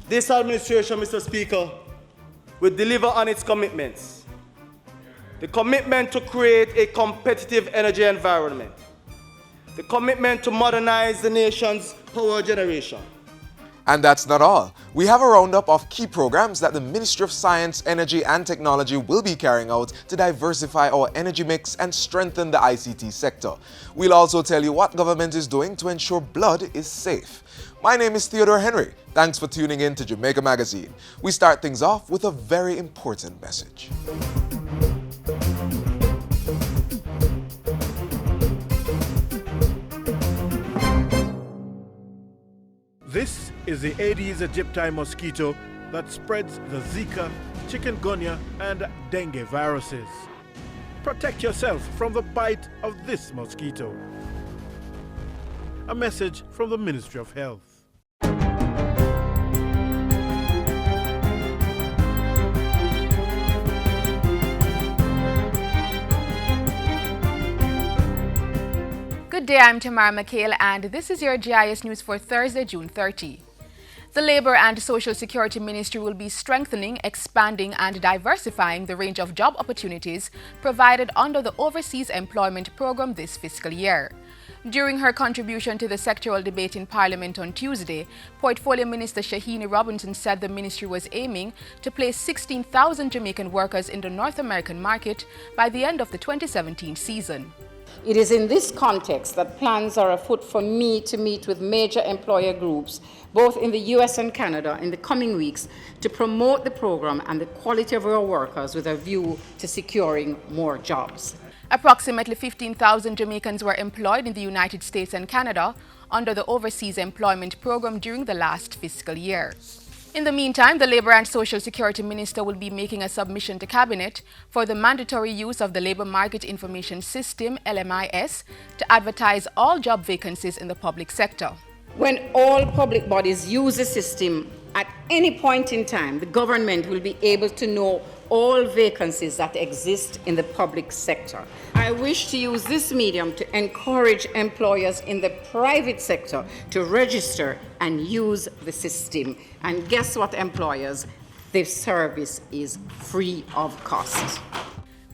This administration, Mr. Speaker, will deliver on its commitments. The commitment to create a competitive energy environment. The commitment to modernize the nation's power generation. And that's not all. We have a roundup of key programs that the Ministry of Science, Energy and Technology will be carrying out to diversify our energy mix and strengthen the ICT sector. We'll also tell you what government is doing to ensure blood is safe. My name is Theodore Henry. Thanks for tuning in to Jamaica Magazine. We start things off with a very important message. This is the Aedes aegypti mosquito that spreads the Zika, chikungunya, and dengue viruses. Protect yourself from the bite of this mosquito. A message from the Ministry of Health. Good day, I'm Tamara McHale, and this is your GIS News for Thursday, June 30. The Labour and Social Security Ministry will be strengthening, expanding and diversifying the range of job opportunities provided under the Overseas Employment Programme this fiscal year. During her contribution to the sectoral debate in Parliament on Tuesday, Portfolio Minister Shahini Robinson said the ministry was aiming to place 16,000 Jamaican workers in the North American market by the end of the 2017 season. It is in this context that plans are afoot for me to meet with major employer groups, both in the US and Canada, in the coming weeks to promote the program and the quality of our workers with a view to securing more jobs. Approximately 15,000 Jamaicans were employed in the United States and Canada under the Overseas Employment Program during the last fiscal year. In the meantime, the Labour and Social Security Minister will be making a submission to Cabinet for the mandatory use of the Labour Market Information System, LMIS, to advertise all job vacancies in the public sector. When all public bodies use the system, at any point in time, the government will be able to know all vacancies that exist in the public sector. I wish to use this medium to encourage employers in the private sector to register and use the system. And guess what, employers? This service is free of cost.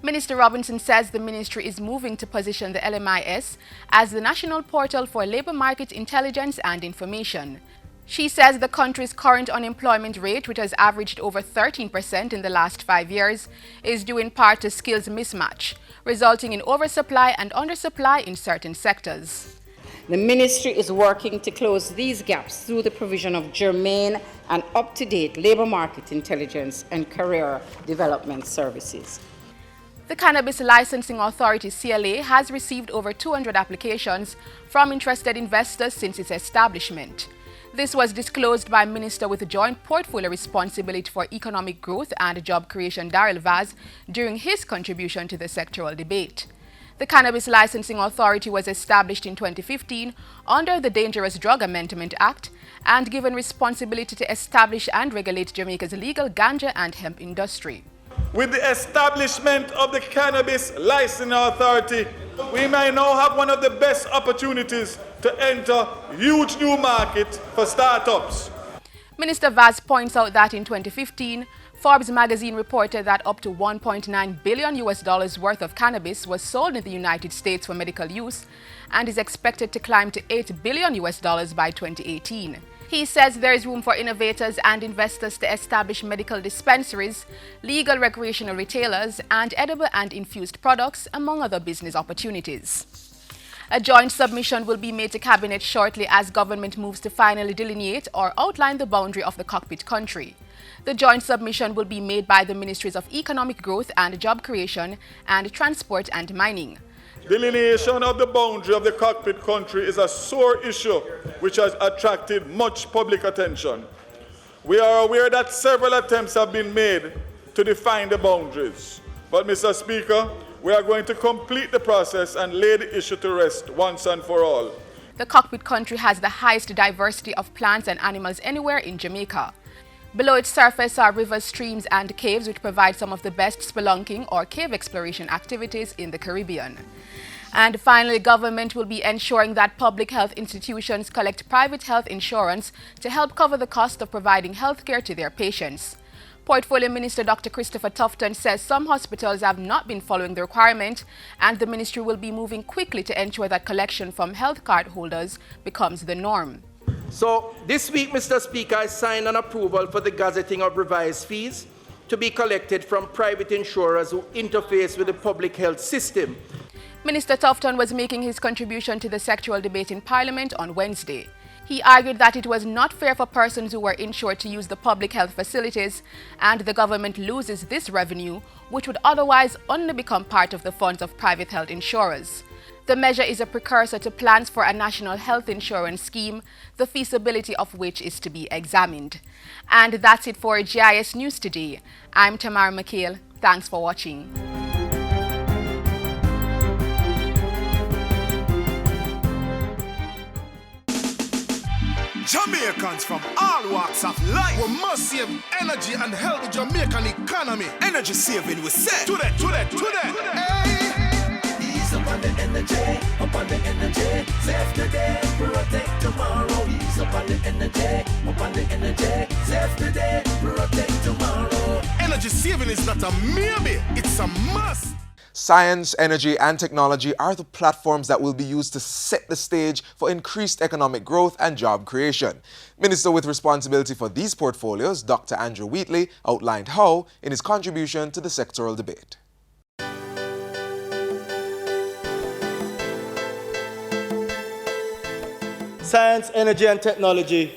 Minister Robinson says the ministry is moving to position the LMIS as the national portal for labour market intelligence and information. She says the country's current unemployment rate, which has averaged over 13% in the last 5 years, is due in part to skills mismatch, resulting in oversupply and undersupply in certain sectors. The ministry is working to close these gaps through the provision of germane and up-to-date labour market intelligence and career development services. The Cannabis Licensing Authority, CLA, has received over 200 applications from interested investors since its establishment. This was disclosed by Minister with Joint Portfolio Responsibility for Economic Growth and Job Creation, Daryl Vaz, during his contribution to the sectoral debate. The Cannabis Licensing Authority was established in 2015 under the Dangerous Drug Amendment Act and given responsibility to establish and regulate Jamaica's legal ganja and hemp industry. With the establishment of the Cannabis Licensing Authority, we may now have one of the best opportunities to enter huge new market for startups. Minister Vaz points out that in 2015, Forbes magazine reported that up to $1.9 billion worth of cannabis was sold in the United States for medical use and is expected to climb to $8 billion by 2018. He says there is room for innovators and investors to establish medical dispensaries, legal recreational retailers, and edible and infused products, among other business opportunities. A joint submission will be made to Cabinet shortly as government moves to finally delineate or outline the boundary of the Cockpit country. The joint submission will be made by the Ministries of Economic Growth and Job Creation and Transport and Mining. Delineation of the boundary of the Cockpit country is a sore issue which has attracted much public attention. We are aware that several attempts have been made to define the boundaries. But, Mr. Speaker, we are going to complete the process and lay the issue to rest once and for all. The Cockpit country has the highest diversity of plants and animals anywhere in Jamaica. Below its surface are rivers, streams, and caves which provide some of the best spelunking or cave exploration activities in the Caribbean. And finally, government will be ensuring that public health institutions collect private health insurance to help cover the cost of providing health care to their patients. Portfolio Minister Dr. Christopher Tufton says some hospitals have not been following the requirement, and the ministry will be moving quickly to ensure that collection from health card holders becomes the norm. So this week, Mr. Speaker, I signed an approval for the gazetting of revised fees to be collected from private insurers who interface with the public health system. Minister Tufton was making his contribution to the sectoral debate in Parliament on Wednesday. He argued that it was not fair for persons who were insured to use the public health facilities, and the government loses this revenue, which would otherwise only become part of the funds of private health insurers. The measure is a precursor to plans for a national health insurance scheme, the feasibility of which is to be examined. And that's it for GIS News today. I'm Tamara McHale. Thanks for watching. Jamaicans from all walks of life. We must save energy and help the Jamaican economy. Energy saving, we say. Today. Hey. Ease up on the energy, save today, protect tomorrow. Ease up on the energy, save today, protect tomorrow. Energy saving is not a maybe, it's a must. Science, energy, and technology are the platforms that will be used to set the stage for increased economic growth and job creation. Minister with responsibility for these portfolios, Dr. Andrew Wheatley, outlined how in his contribution to the sectoral debate. Science, energy, and technology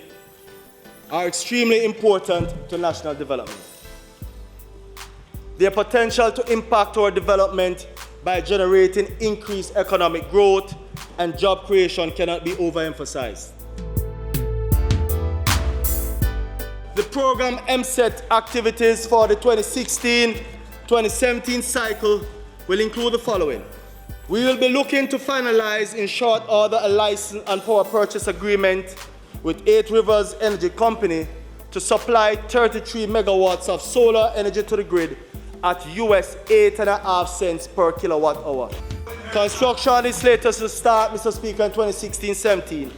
are extremely important to national development. Their potential to impact our development by generating increased economic growth and job creation cannot be overemphasized. The program MSET activities for the 2016-2017 cycle will include the following. We will be looking to finalize in short order a license and power purchase agreement with 8 Rivers Energy Company to supply 33 megawatts of solar energy to the grid at US 8.5 cents per kilowatt hour. Construction is slated to start, Mr. Speaker, in 2016-17,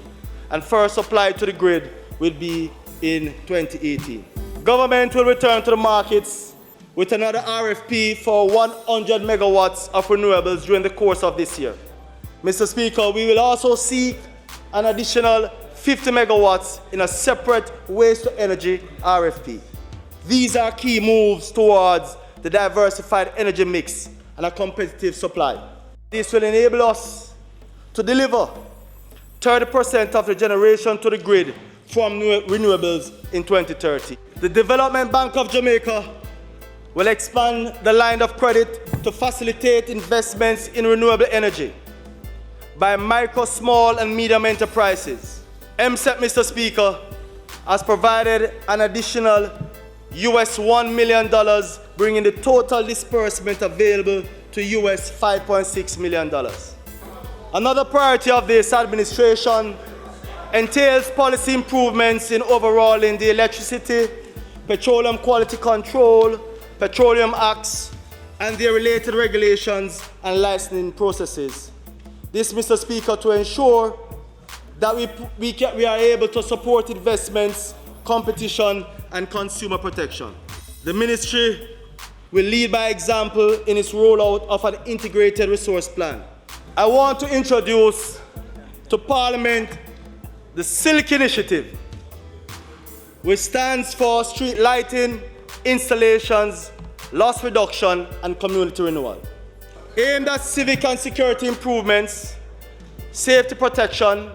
and first supply to the grid will be in 2018. Government will return to the markets with another RFP for 100 megawatts of renewables during the course of this year. Mr. Speaker, we will also seek an additional 50 megawatts in a separate waste-to-energy RFP. These are key moves towards the diversified energy mix and a competitive supply. This will enable us to deliver 30% of the generation to the grid from renewables in 2030. The Development Bank of Jamaica will expand the line of credit to facilitate investments in renewable energy by micro, small, and medium enterprises. MSET, Mr. Speaker, has provided an additional US $1 million, bringing the total disbursement available to US $5.6 million. Another priority of this administration entails policy improvements in overhauling the electricity, petroleum quality control, petroleum acts, and their related regulations and licensing processes. This, Mr. Speaker, to ensure that we are able to support investments, competition, and consumer protection. The ministry will lead by example in its rollout of an integrated resource plan. I want to introduce to Parliament the SILK initiative, which stands for street lighting, installations, loss reduction, and community renewal. Aimed at civic and security improvements, safety protection,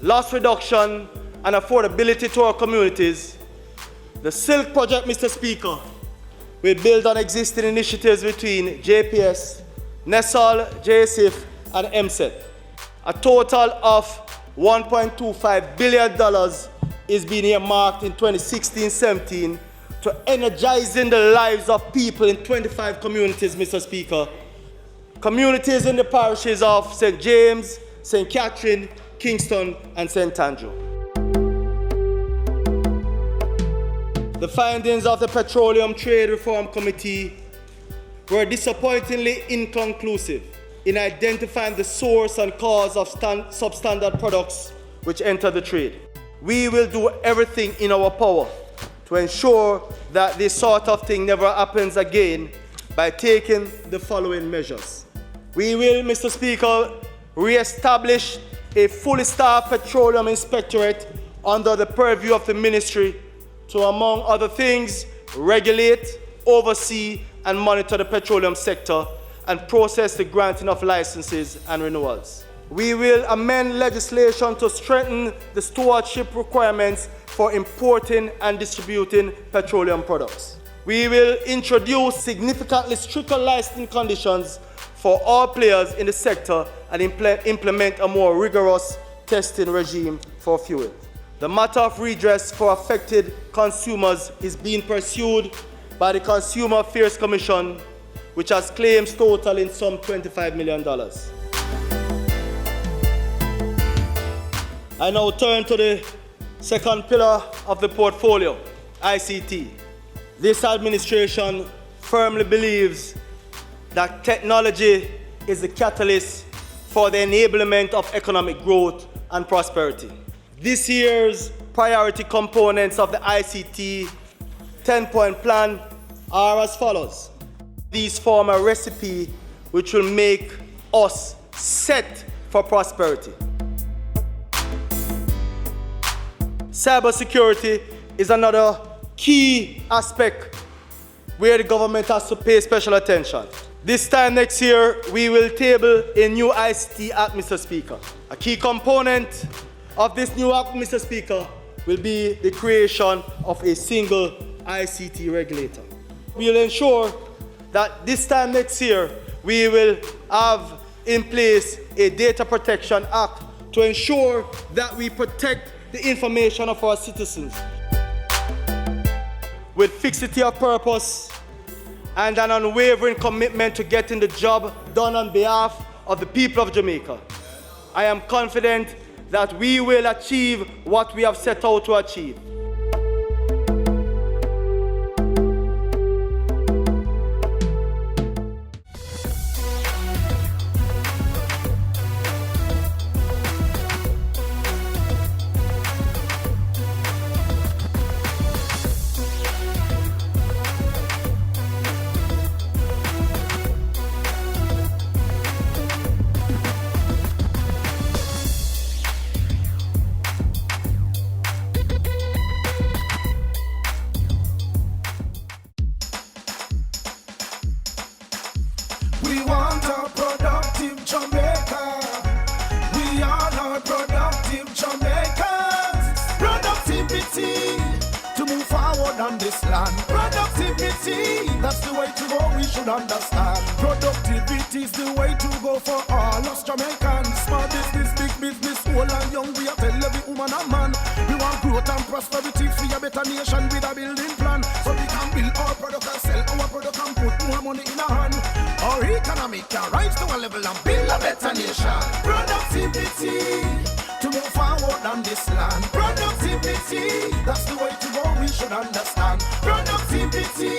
loss reduction, and affordability to our communities, the SILK project, Mr. Speaker, will build on existing initiatives between JPS, NESOL, JSIF, and MSET. A total of $1.25 billion is being earmarked in 2016-17 to energizing the lives of people in 25 communities, Mr. Speaker. Communities in the parishes of St. James, St. Catherine, Kingston, and St. Andrew. The findings of the Petroleum Trade Reform Committee were disappointingly inconclusive. in identifying the source and cause of substandard products which enter the trade. We will do everything in our power to ensure that this sort of thing never happens again by taking the following measures. We will, Mr. Speaker, re-establish a fully staffed petroleum inspectorate under the purview of the ministry to, among other things, regulate, oversee, and monitor the petroleum sector and process the granting of licenses and renewals. We will amend legislation to strengthen the stewardship requirements for importing and distributing petroleum products. We will introduce significantly stricter licensing conditions for all players in the sector and implement a more rigorous testing regime for fuel. The matter of redress for affected consumers is being pursued by the Consumer Affairs Commission, which has claims totaling some $25 million. I now turn to the second pillar of the portfolio, ICT. This administration firmly believes that technology is the catalyst for the enablement of economic growth and prosperity. This year's priority components of the ICT 10-point plan are as follows. These form a recipe which will make us set for prosperity. Cybersecurity is another key aspect where the government has to pay special attention. This time next year, we will table a new ICT Act, Mr. Speaker. A key component of this new Act, Mr. Speaker, will be the creation of a single ICT regulator. We will ensure that this time next year, we will have in place a Data Protection Act to ensure that we protect the information of our citizens with fixity of purpose and an unwavering commitment to getting the job done on behalf of the people of Jamaica. I am confident that we will achieve what we have set out to achieve. We want a productive Jamaica. We all are productive Jamaicans. Productivity to move forward on this land. Productivity, that's the way to go, we should understand. Productivity is the way to go for all us Jamaicans. Small business, big business, old and young, we are tell every woman and man. We want growth and prosperity, free a better nation with a building plan. So we can build our product and sell our product and put more money in our hand. Our economy can rise to a level and build a better nation. Productivity to move forward on this land. Productivity, that's the way to go, we should understand. Productivity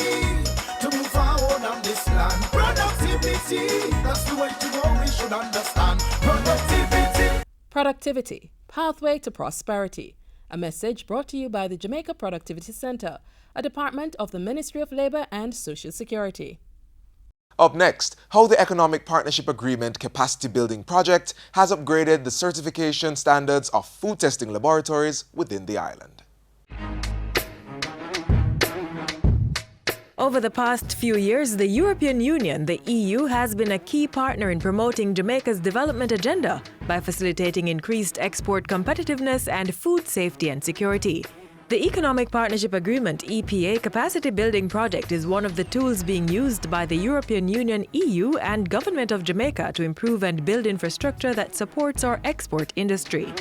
to move forward on this land. Productivity, that's the way to go, we should understand. Productivity. Productivity, Pathway to Prosperity. A message brought to you by the Jamaica Productivity Center, a department of the Ministry of Labour and Social Security. Up next, how the Economic Partnership Agreement Capacity Building Project has upgraded the certification standards of food testing laboratories within the island. Over the past few years, the European Union, the EU, has been a key partner in promoting Jamaica's development agenda by facilitating increased export competitiveness and food safety and security. The Economic Partnership Agreement (EPA) Capacity Building Project is one of the tools being used by the European Union, EU, and Government of Jamaica to improve and build infrastructure that supports our export industry.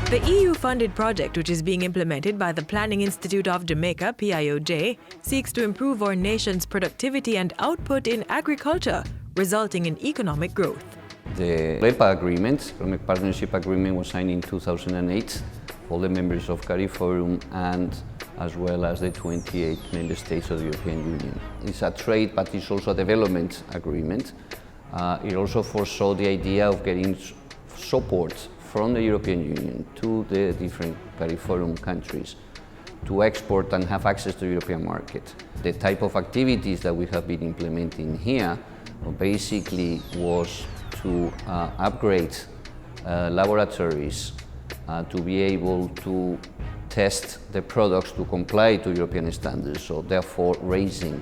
The EU-funded project, which is being implemented by the Planning Institute of Jamaica, PIOJ, seeks to improve our nation's productivity and output in agriculture, resulting in economic growth. The LEPA agreement, Economic Partnership Agreement, was signed in 2008. All the members of CARIFORUM and as well as the 28 member states of the European Union. It's a trade, but it's also a development agreement. It also foresaw the idea of getting support from the European Union to the different CARIFORUM countries to export and have access to the European market. The type of activities that we have been implementing here basically was to upgrade laboratories to be able to test the products to comply to European standards, so therefore raising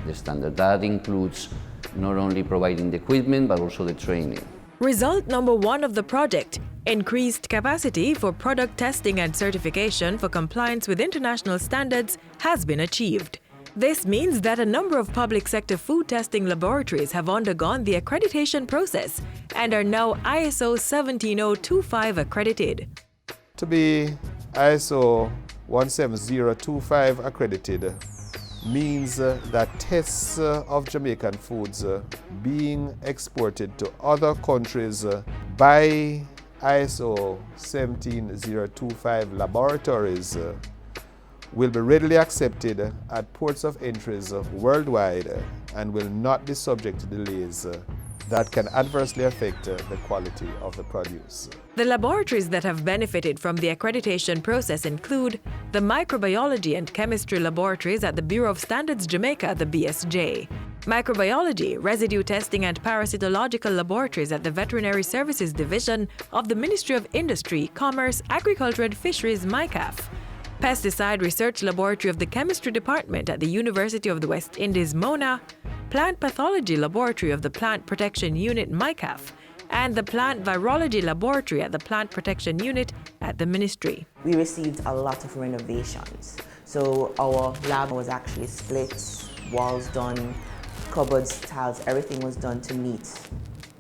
the standard. That includes not only providing the equipment but also the training. Result number 1 of the project: increased capacity for product testing and certification for compliance with international standards has been achieved. This means that a number of public sector food testing laboratories have undergone the accreditation process and are now ISO 17025 accredited. To be ISO 17025 accredited means that tests of Jamaican foods being exported to other countries by ISO 17025 laboratories will be readily accepted at ports of entries worldwide and will not be subject to delays that can adversely affect the quality of the produce. The laboratories that have benefited from the accreditation process include the Microbiology and Chemistry Laboratories at the Bureau of Standards Jamaica, the BSJ, Microbiology, Residue Testing and Parasitological Laboratories at the Veterinary Services Division of the Ministry of Industry, Commerce, Agriculture and Fisheries, MICAF, Pesticide Research Laboratory of the Chemistry Department at the University of the West Indies, MONA, Plant Pathology Laboratory of the Plant Protection Unit, MICAF, and the Plant Virology Laboratory at the Plant Protection Unit at the Ministry. We received a lot of renovations. So our lab was actually split, walls done, cupboards, tiles, everything was done to meet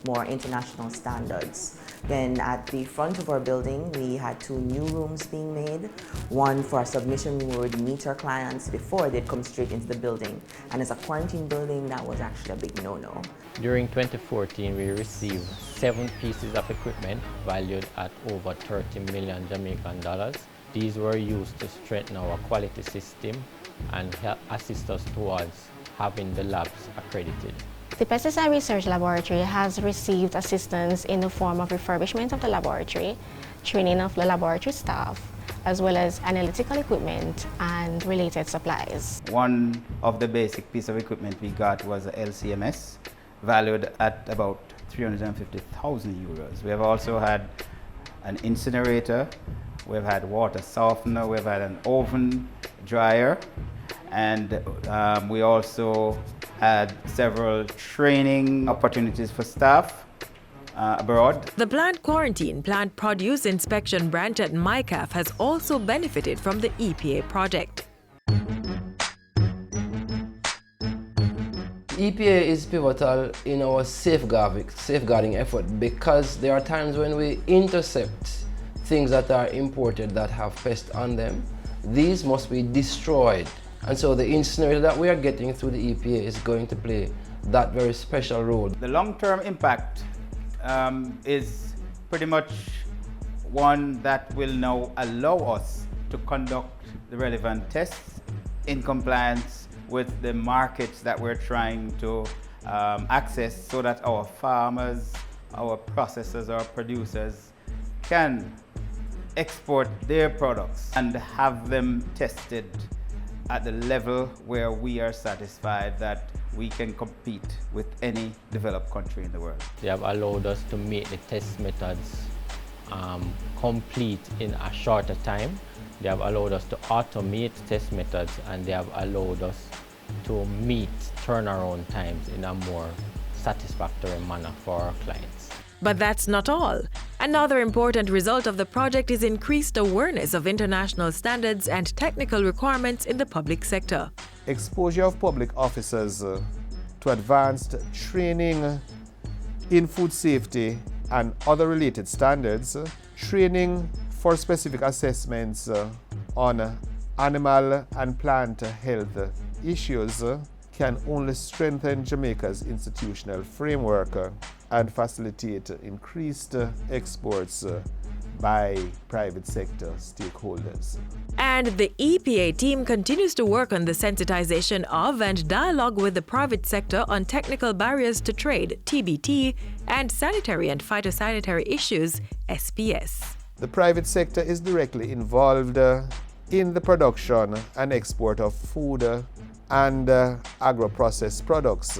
more international standards. Then at the front of our building, we had 2 new rooms being made. One for a submission room where we'd meet our clients before they'd come straight into the building. And as a quarantine building, that was actually a big no-no. During 2014, we received 7 pieces of equipment valued at over 30 million Jamaican dollars. These were used to strengthen our quality system and help assist us towards having the labs accredited. The Pesticide Research Laboratory has received assistance in the form of refurbishment of the laboratory, training of the laboratory staff, as well as analytical equipment and related supplies. One of the basic piece of equipment we got was a LCMS, valued at about 350,000 euros. We have also had an incinerator, we've had water softener, we've had an oven dryer, and we also had several training opportunities for staff abroad. The Plant Quarantine Plant Produce Inspection Branch at MICAF has also benefited from the EPA project. EPA is pivotal in our safeguarding effort because there are times when we intercept things that are imported that have pests on them. These must be destroyed. And so the incinerator that we are getting through the EPA is going to play that very special role. The long-term impact is pretty much one that will now allow us to conduct the relevant tests in compliance with the markets that we're trying to access so that our farmers, our processors, our producers can export their products and have them tested at the level where we are satisfied that we can compete with any developed country in the world. They have allowed us to make the test methods complete in a shorter time. They have allowed us to automate test methods, and they have allowed us to meet turnaround times in a more satisfactory manner for our clients. But that's not all. Another important result of the project is increased awareness of international standards and technical requirements in the public sector. Exposure of public officers to advanced training in food safety and other related standards, training for specific assessments on animal and plant health issues can only strengthen Jamaica's institutional framework and facilitate increased exports by private sector stakeholders. And the EPA team continues to work on the sensitization of and dialogue with the private sector on technical barriers to trade, TBT, and sanitary and phytosanitary issues, SPS. The private sector is directly involved in the production and export of food and agro-processed products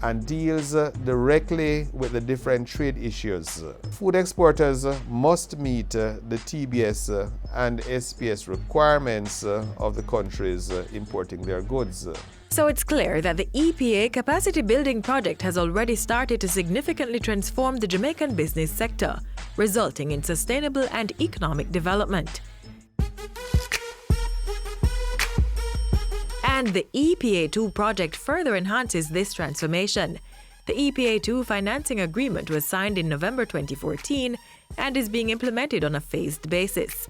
and deals directly with the different trade issues. Food exporters must meet the TBS and SPS requirements of the countries importing their goods. So it's clear that the EPA capacity building project has already started to significantly transform the Jamaican business sector, resulting in sustainable and economic development. And the EPA2 project further enhances this transformation. The EPA2 financing agreement was signed in November 2014 and is being implemented on a phased basis.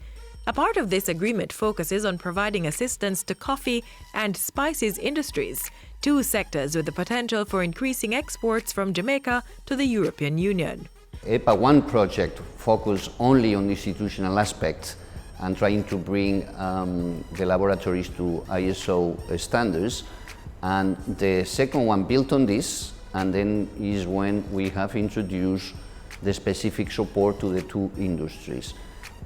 A part of this agreement focuses on providing assistance to coffee and spices industries, two sectors with the potential for increasing exports from Jamaica to the European Union. EPA 1 project focused only on institutional aspects and trying to bring the laboratories to ISO standards. And the second one built on this, and then is when we have introduced the specific support to the two industries.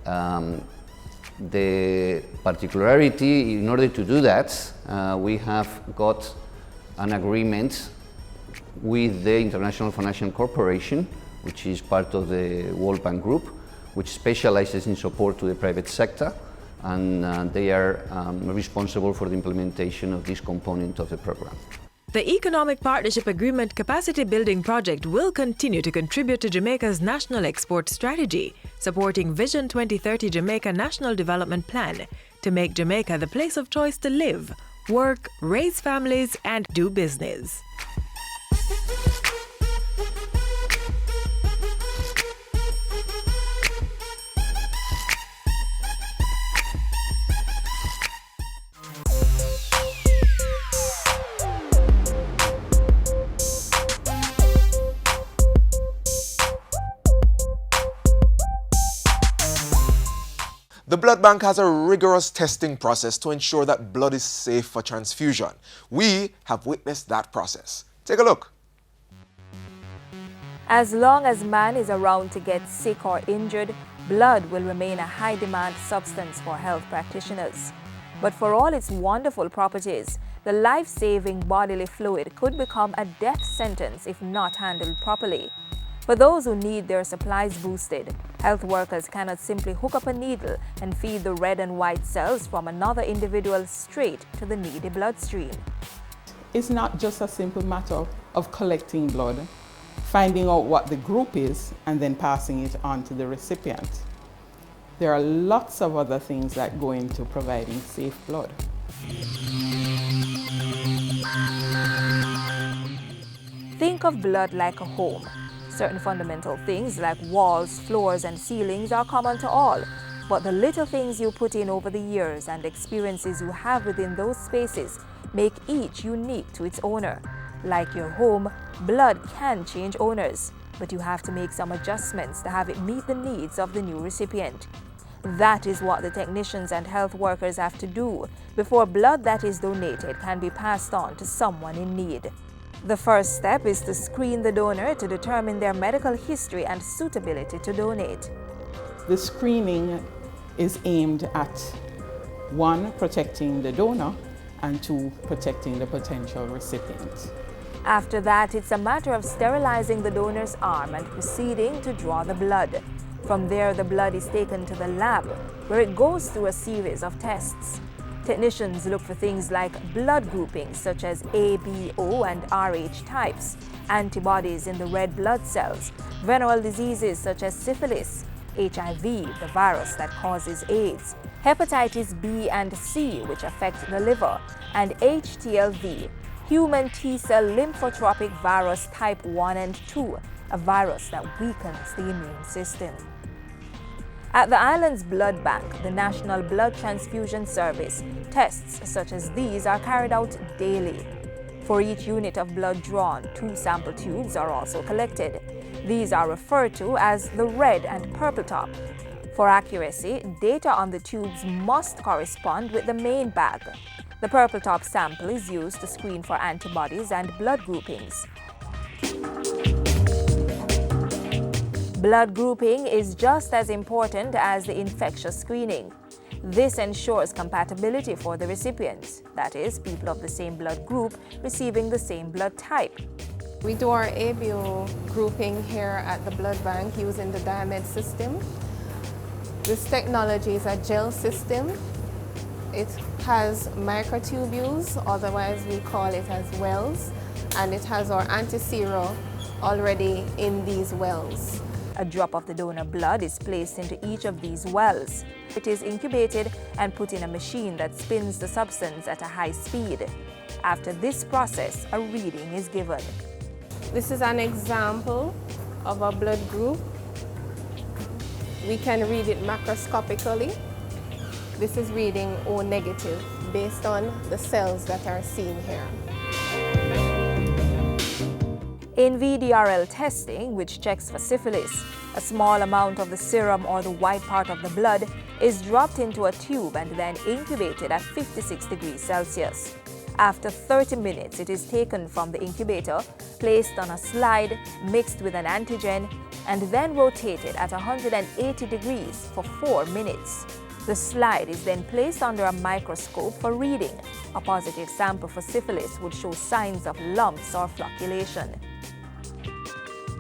The particularity, in order to do that, we have got an agreement with the International Financial Corporation, which is part of the World Bank Group, which specializes in support to the private sector, and they are responsible for the implementation of this component of the program. The Economic Partnership Agreement Capacity Building Project will continue to contribute to Jamaica's national export strategy, supporting Vision 2030 Jamaica National Development Plan to make Jamaica the place of choice to live, work, raise families, and do business. The blood bank has a rigorous testing process to ensure that blood is safe for transfusion. We have witnessed that process. Take a look. As long as man is around to get sick or injured, blood will remain a high-demand substance for health practitioners. But for all its wonderful properties, the life-saving bodily fluid could become a death sentence if not handled properly. For those who need their supplies boosted, health workers cannot simply hook up a needle and feed the red and white cells from another individual straight to the needy bloodstream. It's not just a simple matter of collecting blood, finding out what the group is, and then passing it on to the recipient. There are lots of other things that go into providing safe blood. Think of blood like a home. Certain fundamental things like walls, floors, and ceilings are common to all, but the little things you put in over the years and experiences you have within those spaces make each unique to its owner. Like your home, blood can change owners, but you have to make some adjustments to have it meet the needs of the new recipient. That is what the technicians and health workers have to do before blood that is donated can be passed on to someone in need. The first step is to screen the donor to determine their medical history and suitability to donate. The screening is aimed at 1, protecting the donor, and 2, protecting the potential recipient. After that, it's a matter of sterilizing the donor's arm and proceeding to draw the blood. From there, the blood is taken to the lab, where it goes through a series of tests. Technicians look for things like blood groupings such as A, B, O, and Rh types, antibodies in the red blood cells, venereal diseases such as syphilis, HIV, the virus that causes AIDS, hepatitis B and C, which affect the liver, and HTLV, human T-cell lymphotropic virus type 1 and 2, a virus that weakens the immune system. At the island's blood bank, the National Blood Transfusion Service, tests such as these are carried out daily. For each unit of blood drawn, 2 sample tubes are also collected. These are referred to as the red and purple top. For accuracy, data on the tubes must correspond with the main bag. The purple top sample is used to screen for antibodies and blood groupings. Blood grouping is just as important as the infectious screening. This ensures compatibility for the recipients, that is, people of the same blood group receiving the same blood type. We do our ABO grouping here at the blood bank using the Diamed system. This technology is a gel system. It has microtubules, otherwise we call it as wells, and it has our anti-serum already in these wells. A drop of the donor blood is placed into each of these wells. It is incubated and put in a machine that spins the substance at a high speed. After this process, a reading is given. This is an example of a blood group. We can read it macroscopically. This is reading O negative based on the cells that are seen here. In VDRL testing, which checks for syphilis, a small amount of the serum or the white part of the blood is dropped into a tube and then incubated at 56 degrees Celsius. After 30 minutes, it is taken from the incubator, placed on a slide, mixed with an antigen, and then rotated at 180 degrees for 4 minutes. The slide is then placed under a microscope for reading. A positive sample for syphilis would show signs of lumps or flocculation.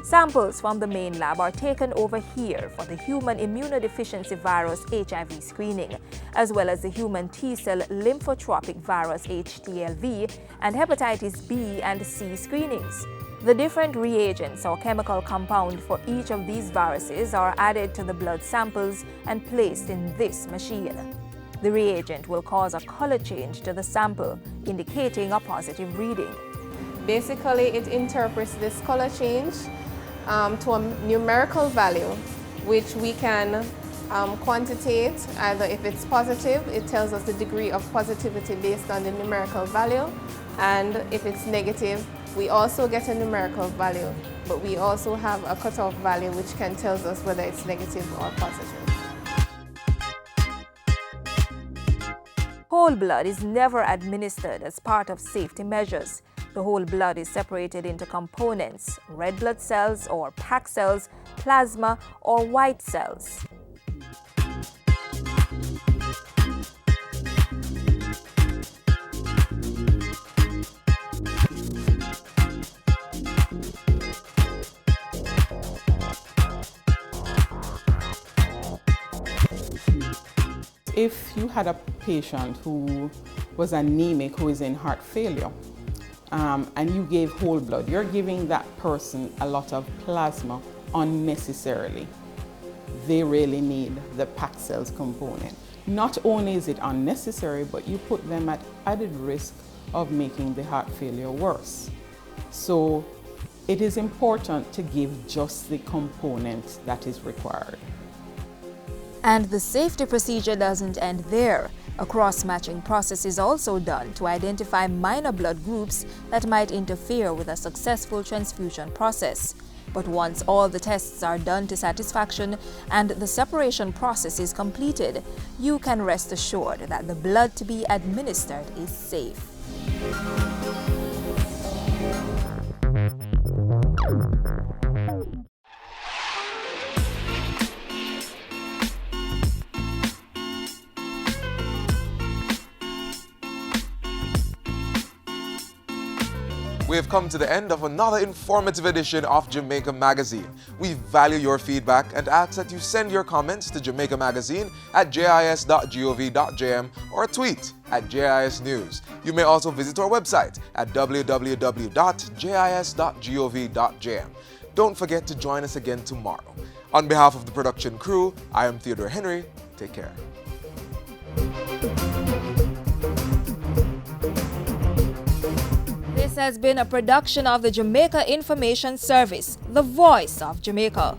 Samples from the main lab are taken over here for the human immunodeficiency virus HIV screening, as well as the human T-cell lymphotropic virus HTLV and hepatitis B and C screenings. The different reagents or chemical compound for each of these viruses are added to the blood samples and placed in this machine. The reagent will cause a color change to the sample, indicating a positive reading. Basically, it interprets this color change to a numerical value, which we can quantitate. Either if it's positive, it tells us the degree of positivity based on the numerical value, and if it's negative, we also get a numerical value, but we also have a cutoff value which can tell us whether it's negative or positive. Whole blood is never administered as part of safety measures. The whole blood is separated into components: red blood cells or packed cells, plasma, or white cells. If you had a patient who was anemic, who is in heart failure, and you gave whole blood, you're giving that person a lot of plasma unnecessarily. They really need the packed cells component. Not only is it unnecessary, but you put them at added risk of making the heart failure worse. So it is important to give just the component that is required. And the safety procedure doesn't end there. A cross-matching process is also done to identify minor blood groups that might interfere with a successful transfusion process. But once all the tests are done to satisfaction and the separation process is completed, you can rest assured that the blood to be administered is safe. We have come to the end of another informative edition of Jamaica Magazine. We value your feedback and ask that you send your comments to Jamaica Magazine at jis.gov.jm or tweet at JISnews. You may also visit our website at www.jis.gov.jm. Don't forget to join us again tomorrow. On behalf of the production crew, I am Theodore Henry. Take care. This has been a production of the Jamaica Information Service, the voice of Jamaica.